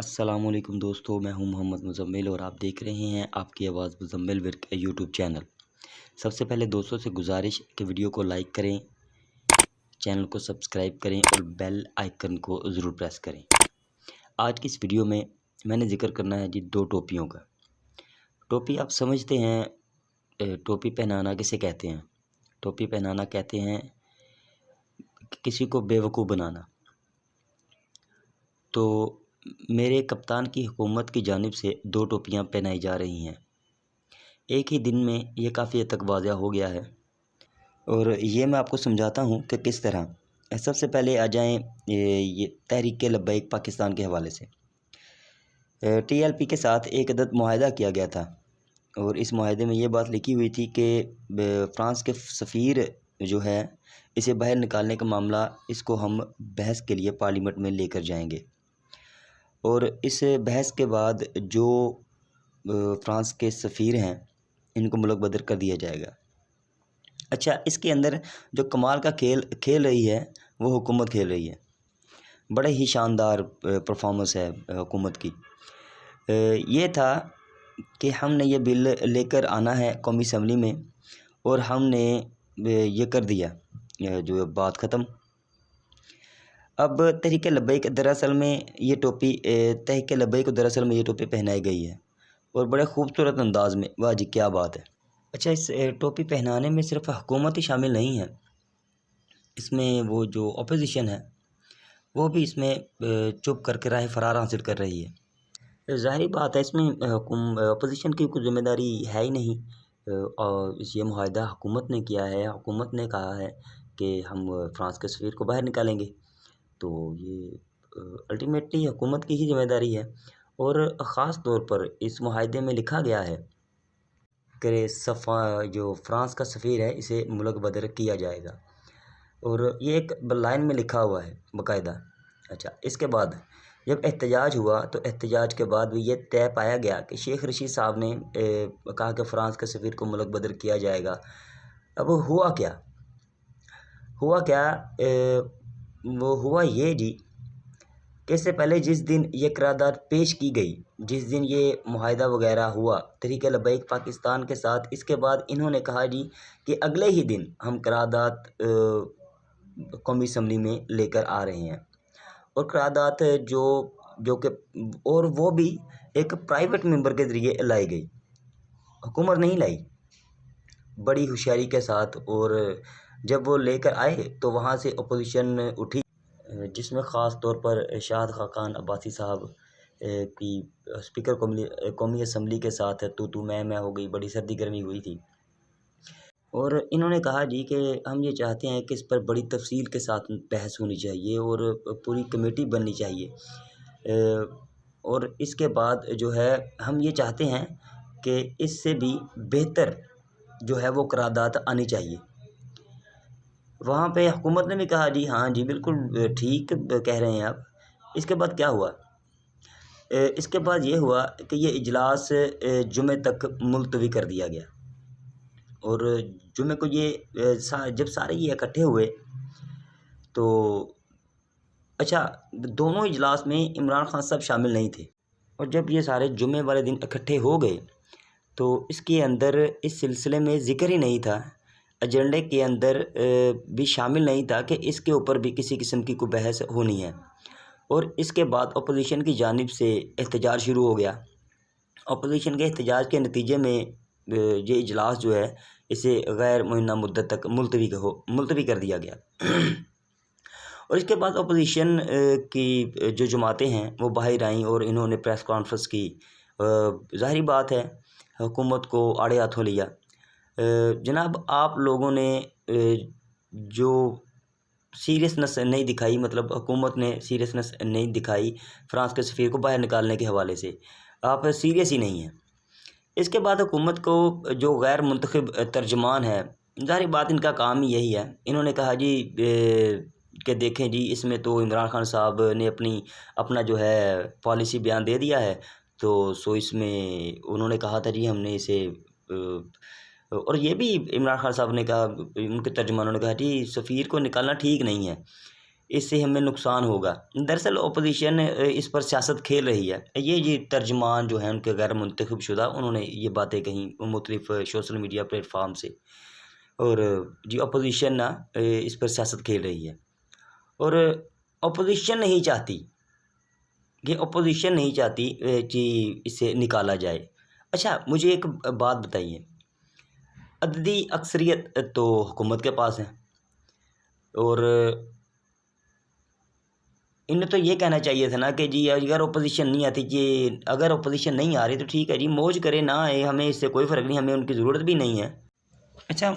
अस्सलामुअलैकुम दोस्तों, मैं हूं मोहम्मद मुज़म्मिल और आप देख रहे हैं आपकी आवाज़ मुज़म्मिल विर्क यूट्यूब चैनल। सबसे पहले दोस्तों से गुजारिश कि वीडियो को लाइक करें, चैनल को सब्सक्राइब करें और बेल आइकन को ज़रूर प्रेस करें। आज की इस वीडियो में मैंने ज़िक्र करना है जी दो टोपियों का। टोपी आप समझते हैं, टोपी पहनाना किसे कहते हैं? टोपी पहनाना कहते हैं किसी को बेवकूफ़ बनाना। तो मेरे कप्तान की हुकूमत की जानिब से दो टोपियां पहनाई जा रही हैं। एक ही दिन में ये काफ़ी हद तक वाज़ह हो गया है और ये मैं आपको समझाता हूँ कि किस तरह। सबसे पहले आ जाएँ ये तहरीक लब्बैक पाकिस्तान के हवाले से। TLP के साथ एक अदद मुआहदा किया गया था और इस मुआहदे में ये बात लिखी हुई थी कि फ़्रांस के सफ़ीर जो है इसे बाहर निकालने का मामला, इसको हम बहस के लिए पार्लियामेंट में लेकर जाएंगे और इस बहस के बाद जो फ़्रांस के सफ़ीर हैं इनको मुल्क बदर कर दिया जाएगा। अच्छा, इसके अंदर जो कमाल का खेल रही है वो हुकूमत खेल रही है। बड़े ही शानदार परफॉर्मेंस है हुकूमत की। ये था कि हमने ये बिल लेकर आना है कौमी असम्बली में और हमने ये कर दिया, जो बात ख़त्म। अब तहरीक लब्बैक दरअसल में ये टोपी तहरीक लब्बैक को दरअसल में ये टोपी पहनाई गई है और बड़े खूबसूरत अंदाज़ में। वाह जी, क्या बात है। अच्छा, इस टोपी पहनाने में सिर्फ हुकूमत ही शामिल नहीं है, इसमें वो जो अपोजिशन है वो भी इसमें चुप करके राह फरार हासिल कर रही है। ज़ाहिर बात है इसमें अपोजिशन की कोई ज़िम्मेदारी है ही नहीं। और ये मुआहदा हुकूमत ने किया है, हुकूमत ने कहा है कि हम फ़्रांस के सफ़ीर को बाहर निकालेंगे, तो ये अल्टीमेटली हुकूमत की ही ज़िम्मेदारी है। और ख़ास तौर पर इस मुआहदे में लिखा गया है कि जो फ़्रांस का सफ़ीर है इसे मुल्क बदर किया जाएगा और ये एक लाइन में लिखा हुआ है बाकायदा। अच्छा, इसके बाद जब एहतजाज हुआ तो एहतजाज के बाद भी ये तय पाया गया कि शेख रशीद साहब ने कहा कि फ़्रांस के सफ़ीर को मुल्क बदर किया जाएगा। अब हुआ क्या? वो हुआ ये जी कि इससे पहले जिस दिन ये करारदाद पेश की गई, जिस दिन ये मुआहदा वगैरह हुआ तहरीक लब्बैक पाकिस्तान के साथ, इसके बाद इन्होंने कहा जी कि अगले ही दिन हम करारदाद कौमी असम्बली में लेकर आ रहे हैं। और करारदाद जो कि और वो भी एक प्राइवेट मेंबर के ज़रिए लाई गई, हुकूमत नहीं लाई, बड़ी होशियारी के साथ। और जब वो लेकर आए तो वहाँ से अपोजिशन उठी, जिसमें ख़ास तौर पर शाहिद खाकान अब्बासी साहब की स्पीकर कौमी असम्बली के साथ तू मैं हो गई, बड़ी सर्दी गर्मी हुई थी। और इन्होंने कहा जी कि हम ये चाहते हैं कि इस पर बड़ी तफसील के साथ बहस होनी चाहिए और पूरी कमेटी बननी चाहिए। और इसके बाद जो है हम ये चाहते हैं कि इससे भी बेहतर जो है वो करारदाद आनी चाहिए। वहाँ पे हुकूमत ने भी कहा जी हाँ जी, बिल्कुल ठीक कह रहे हैं आप। इसके बाद क्या हुआ? इसके बाद ये हुआ कि ये इजलास जुमे तक मुलतवी कर दिया गया और जुमे को ये जब सारे ये इकट्ठे हुए तो अच्छा, दोनों इजलास में इमरान खान साहब शामिल नहीं थे। और जब ये सारे जुमे वाले दिन इकट्ठे हो गए तो इसके अंदर इस सिलसिले में ज़िक्र ही नहीं था, एजेंडे के अंदर भी शामिल नहीं था कि इसके ऊपर भी किसी किस्म की कोई बहस होनी है। और इसके बाद अपोजिशन की जानिब से एहतजाज शुरू हो गया। अपोजिशन के एहतजाज के नतीजे में ये इजलास जो है इसे गैर मुअय्यना मुद्दत तक मुलतवी कर दिया गया। और इसके बाद अपोजिशन की जो जमातें हैं वो बाहर आईं और इन्होंने प्रेस कॉन्फ्रेंस की। ज़ाहिर बात है हुकूमत को आड़े हाथों लिया। जनाब, आप लोगों ने जो सीरियसनेस नहीं दिखाई, मतलब हुकूमत ने सीरियसनेस नहीं दिखाई फ़्रांस के सफ़ीर को बाहर निकालने के हवाले से, आप सीरियस ही नहीं हैं। इसके बाद हुकूमत को जो गैर मुंतखब तर्जमान है, ज़ाहिर बात इनका काम ही यही है। इन्होंने कहा जी कि देखें जी इसमें तो इमरान खान साहब ने अपना जो है पॉलिसी बयान दे दिया है, तो सो इसमें उन्होंने कहा था जी हमने इसे और ये भी इमरान खान साहब ने कहा, उनके तर्जुमानों ने कहा जी सफ़ीर को निकालना ठीक नहीं है, इससे हमें नुकसान होगा। दरअसल अपोजिशन इस पर सियासत खेल रही है। ये तर्जुमान जो हैं उनके गैर मुंतखब शुदा, उन्होंने ये बातें कहीं मुख्तलिफ सोशल मीडिया प्लेटफार्म से, और जी अपोजिशन ना इस पर सियासत खेल रही है। और अपोजिशन नहीं चाहती, ये अपोजिशन नहीं चाहती कि इसे निकाला जाए। अच्छा, मुझे एक बात बताइए, अददी अक्सरियत तो हुकूमत के पास है, और इन्हें तो ये कहना चाहिए था ना कि जी अगर ओपोजिशन नहीं आती, जी अगर ओपोजिशन नहीं आ रही तो ठीक है जी, मौज करे ना आए, हमें इससे कोई फ़र्क नहीं, हमें उनकी ज़रूरत भी नहीं है। अच्छा,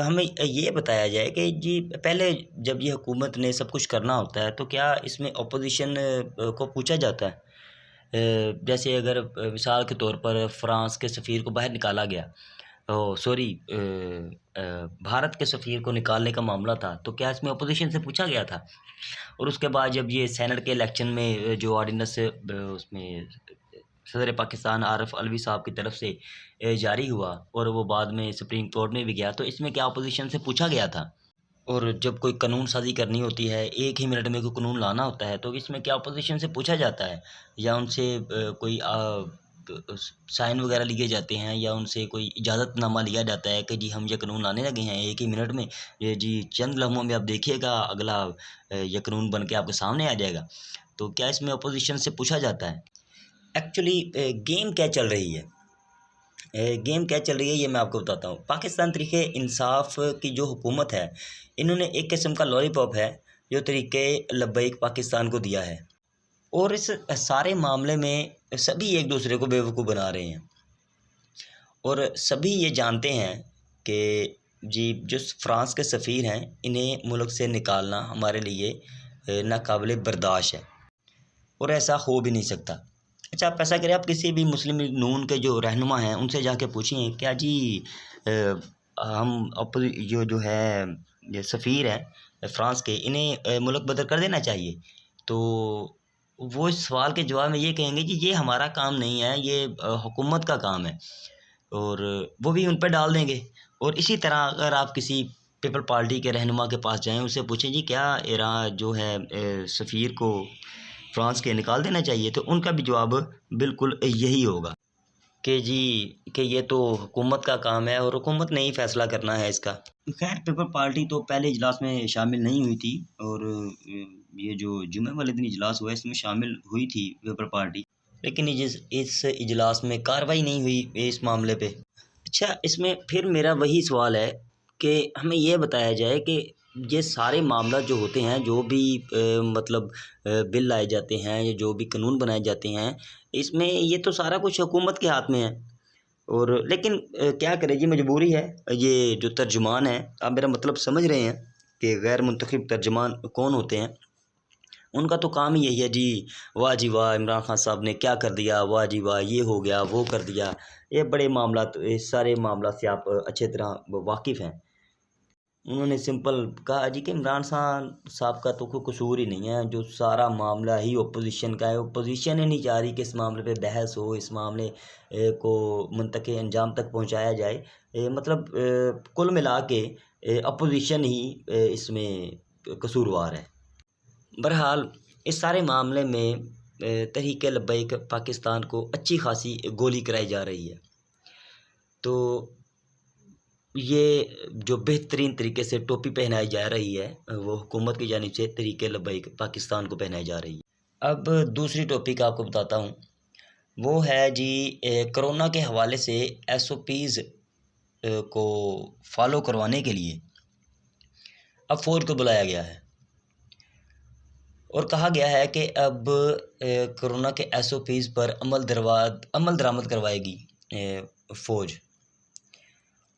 हमें ये बताया जाए कि जी पहले जब ये हुकूमत ने सब कुछ करना होता है तो क्या इसमें ओपोजिशन को पूछा जाता है? जैसे अगर मिसाल के तौर पर फ्रांस के सफ़ीर को बाहर निकाला गया, सॉरी, भारत के सफ़ीर को निकालने का मामला था, तो क्या इसमें अपोजिशन से पूछा गया था? और उसके बाद जब ये सेनेट के इलेक्शन में जो ऑर्डिनेंस उसमें सदर पाकिस्तान आरिफ अलवी साहब की तरफ से जारी हुआ और वो बाद में सुप्रीम कोर्ट में भी गया, तो इसमें क्या अपोजिशन से पूछा गया था? और जब कोई कानून साज़ी करनी होती है, एक ही मिनट में कोई कानून लाना होता है, तो इसमें क्या अपोजिशन से पूछा जाता है, या उनसे कोई साइन वगैरह लिए जाते हैं, या उनसे कोई इजाज़तनामा लिया जाता है कि जी हम ये कानून लाने लगे हैं एक ही मिनट में, ये जी चंद लम्हों में आप देखिएगा अगला ये कानून बन के आपके सामने आ जाएगा। तो क्या इसमें अपोजिशन से पूछा जाता है? एक्चुअली गेम क्या चल रही है, गेम क्या चल रही है ये मैं आपको बताता हूँ। पाकिस्तान तरीके इंसाफ की जो हुकूमत है, इन्होंने एक किस्म का लॉलीपॉप है जो तरीके लब्बैक पाकिस्तान को दिया है, और इस सारे मामले में सभी एक दूसरे को बेवकूफ़ बना रहे हैं, और सभी ये जानते हैं कि जी जो फ्रांस के सफ़ीर हैं, इन्हें मुल्क से निकालना हमारे लिए नाकाबिले बर्दाश्त है, और ऐसा हो भी नहीं सकता। अच्छा, आप ऐसा करें, आप किसी भी मुस्लिम लीग नून के जो रहनुमा हैं उनसे जाके पूछिए, क्या जी हम जो है ये सफ़ीर हैं फ़्रांस के, इन्हें मुल्क बदर कर देना चाहिए? तो वो इस सवाल के जवाब में ये कहेंगे जी ये हमारा काम नहीं है, ये हुकूमत का काम है, और वो भी उन पे डाल देंगे। और इसी तरह अगर आप किसी पीपल पार्टी के रहनुमा के पास जाएँ, उससे पूछें जी क्या ईरान जो है सफ़ीर को फ्रांस के निकाल देना चाहिए, तो उनका भी जवाब बिल्कुल यही होगा कि जी कि ये तो हुकूमत का काम है और हुकूमत ने ही फ़ैसला करना है इसका। खैर, पीपल पार्टी तो पहले इजलास में शामिल नहीं हुई थी, और ये जो जुमे वाले दिन इजलास हुआ इसमें शामिल हुई थी पीपल पार्टी, लेकिन इस इजलास में कार्रवाई नहीं हुई इस मामले पे। अच्छा, इसमें फिर मेरा वही सवाल है कि हमें ये बताया जाए कि ये सारे मामला जो होते हैं, जो भी मतलब बिल लाए जाते हैं या जो भी कानून बनाए जाते हैं, इसमें ये तो सारा कुछ हुकूमत के हाथ में है, और लेकिन क्या करें जी, मजबूरी है। ये जो तर्जुमान हैं, आप मेरा मतलब समझ रहे हैं कि गैर मुंतखब तर्जुमान कौन होते हैं, उनका तो काम ही यही है जी, वाह जी वाह इमरान खान साहब ने क्या कर दिया, वाह जी वाह ये हो गया वो कर दिया। ये बड़े मामला, इस सारे मामला से आप अच्छे तरह वाकिफ़ हैं। उन्होंने सिंपल कहा जी कि इमरान खान साहब का तो कोई कसूर ही नहीं है, जो सारा मामला ही ओपोजिशन का है, ओपोजिशन ही नहीं चाह रही कि इस मामले पे बहस हो, इस मामले को मुंतके अंजाम तक पहुंचाया जाए। मतलब कुल मिला के अपोजिशन ही इसमें कसूरवार है। बहरहाल इस सारे मामले में तहरीक लब्बैक पाकिस्तान को अच्छी खासी गोली कराई जा रही है, तो ये जो बेहतरीन तरीके से टोपी पहनाई जा रही है, वो हुकूमत की जानिब से तहरीक लब्बैक पाकिस्तान को पहनाई जा रही है। अब दूसरी टॉपिक आपको बताता हूँ, वो है जी कोरोना के हवाले से SOPs को फॉलो करवाने के लिए अब फ़ौज को बुलाया गया है, और कहा गया है कि अब कोरोना के SOPs पर अमल दरामद करवाएगी फ़ौज।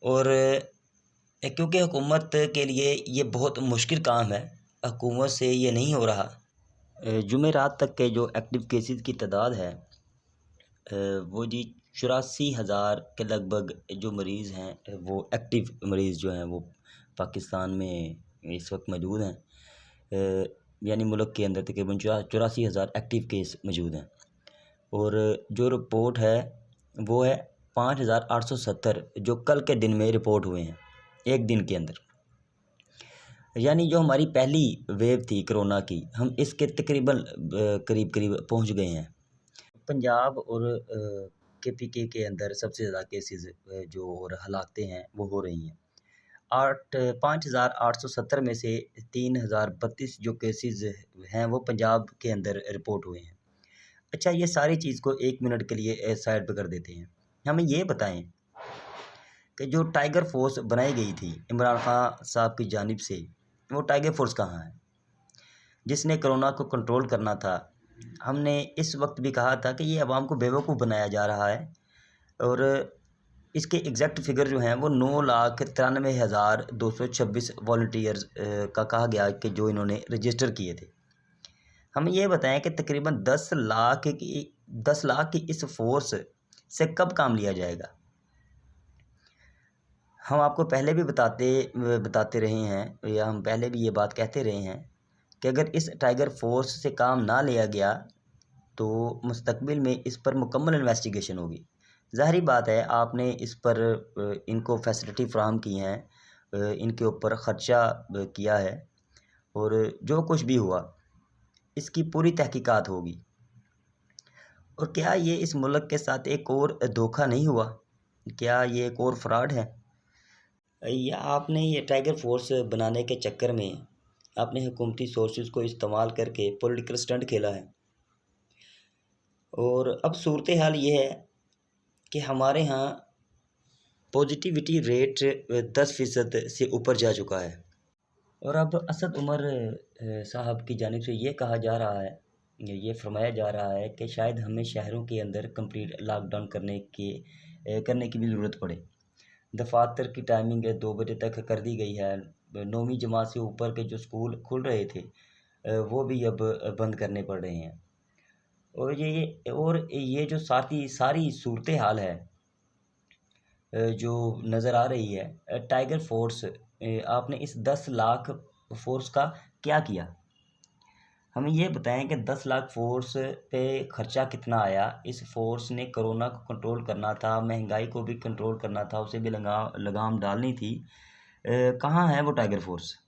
और क्योंकि हुकूमत के लिए ये बहुत मुश्किल काम है, हुकूमत से ये नहीं हो रहा। जुमेरात तक के जो एक्टिव केसेस की तादाद है, वो जी 84,000 के लगभग जो मरीज़ हैं, वो एक्टिव मरीज़ जो हैं वो पाकिस्तान में इस वक्त मौजूद हैं। यानी मुल्क के अंदर तकरीबन 84,000 एक्टिव केस मौजूद हैं, और जो रिपोर्ट है वो है 5,870 जो कल के दिन में रिपोर्ट हुए हैं एक दिन के अंदर। यानी जो हमारी पहली वेव थी कोरोना की, हम इसके तकरीबन करीब करीब पहुंच गए हैं। पंजाब और केपीके के अंदर सबसे ज़्यादा केसेस जो और हलाकतें हैं वो हो रही हैं। 5,870 में से 3,032 जो केसेस हैं वो पंजाब के अंदर रिपोर्ट हुए हैं। अच्छा, ये सारी चीज़ को 1 मिनट के लिए साइड पे कर देते हैं। हमें ये बताएं कि जो टाइगर फोर्स बनाई गई थी इमरान खान साहब की जानिब से, वो टाइगर फोर्स कहाँ है जिसने कोरोना को कंट्रोल करना था। हमने इस वक्त भी कहा था कि ये अवाम को बेवकूफ़ बनाया जा रहा है, और इसके एग्जैक्ट फिगर जो हैं वो 9,93,226 वॉलंटियर्स का कहा गया कि जो इन्होंने रजिस्टर किए थे। हमें ये बताएं कि तकरीबन 10 लाख की इस फोर्स से कब काम लिया जाएगा। हम आपको पहले भी बताते रहे हैं, या हम पहले भी ये बात कहते रहे हैं कि अगर इस टाइगर फोर्स से काम ना लिया गया तो मुस्तकबिल में इस पर मुकम्मल इन्वेस्टिगेशन होगी। ज़ाहिरी बात है, आपने इस पर इनको फैसिलिटी फ़राहम की हैं, इनके ऊपर ख़र्चा किया है, और जो कुछ भी हुआ इसकी पूरी तहकीकात होगी। और क्या ये इस मुल्क के साथ एक और धोखा नहीं हुआ? क्या ये एक और फ्रॉड है? या आपने ये टाइगर फोर्स बनाने के चक्कर में आपने हुकूमती सोर्सेज को इस्तेमाल करके पॉलिटिकल स्टंट खेला है? और अब सूरत हाल ये है कि हमारे यहाँ पॉजिटिविटी रेट 10% से ऊपर जा चुका है। और अब असद उमर साहब की जानिब से ये कहा जा रहा है, ये फरमाया जा रहा है कि शायद हमें शहरों के अंदर कंप्लीट लॉकडाउन करने की भी ज़रूरत पड़े। दफातर की टाइमिंग 2 बजे तक कर दी गई है। 9वीं जमात से ऊपर के जो स्कूल खुल रहे थे वो भी अब बंद करने पड़ रहे हैं। और ये जो सारी सूरत हाल है जो नज़र आ रही है, टाइगर फोर्स, आपने इस 10 लाख फोर्स का क्या किया? हमें ये बताएं कि 10 लाख फोर्स पे ख़र्चा कितना आया। इस फोर्स ने कोरोना को कंट्रोल करना था, महंगाई को भी कंट्रोल करना था, उसे भी लगाम डालनी थी। कहाँ है वो टाइगर फोर्स?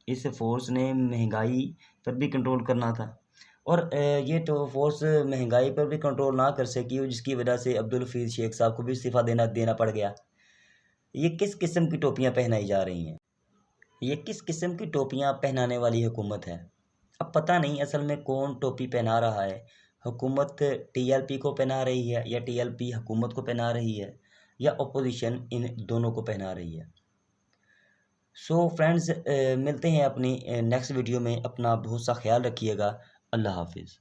इस फोर्स ने महंगाई पर भी कंट्रोल करना था, और ये तो फोर्स महंगाई पर भी कंट्रोल ना कर सकी, जिसकी वजह से अब्दुल हफीज़ शेख साहब को भी इस्तीफ़ा देना पड़ गया। ये किस किस्म की टोपियाँ पहनाई जा रही हैं? ये किस किस्म की टोपियाँ पहनाने वाली हुकूमत है? अब पता नहीं असल में कौन टोपी पहना रहा है। हुकूमत टीएलपी को पहना रही है, या टीएलपी हुकूमत को पहना रही है, या अपोजिशन इन दोनों को पहना रही है। सो फ्रेंड्स, मिलते हैं अपनी नेक्स्ट वीडियो में। अपना बहुत सा ख्याल रखिएगा। अल्लाह हाफिज़।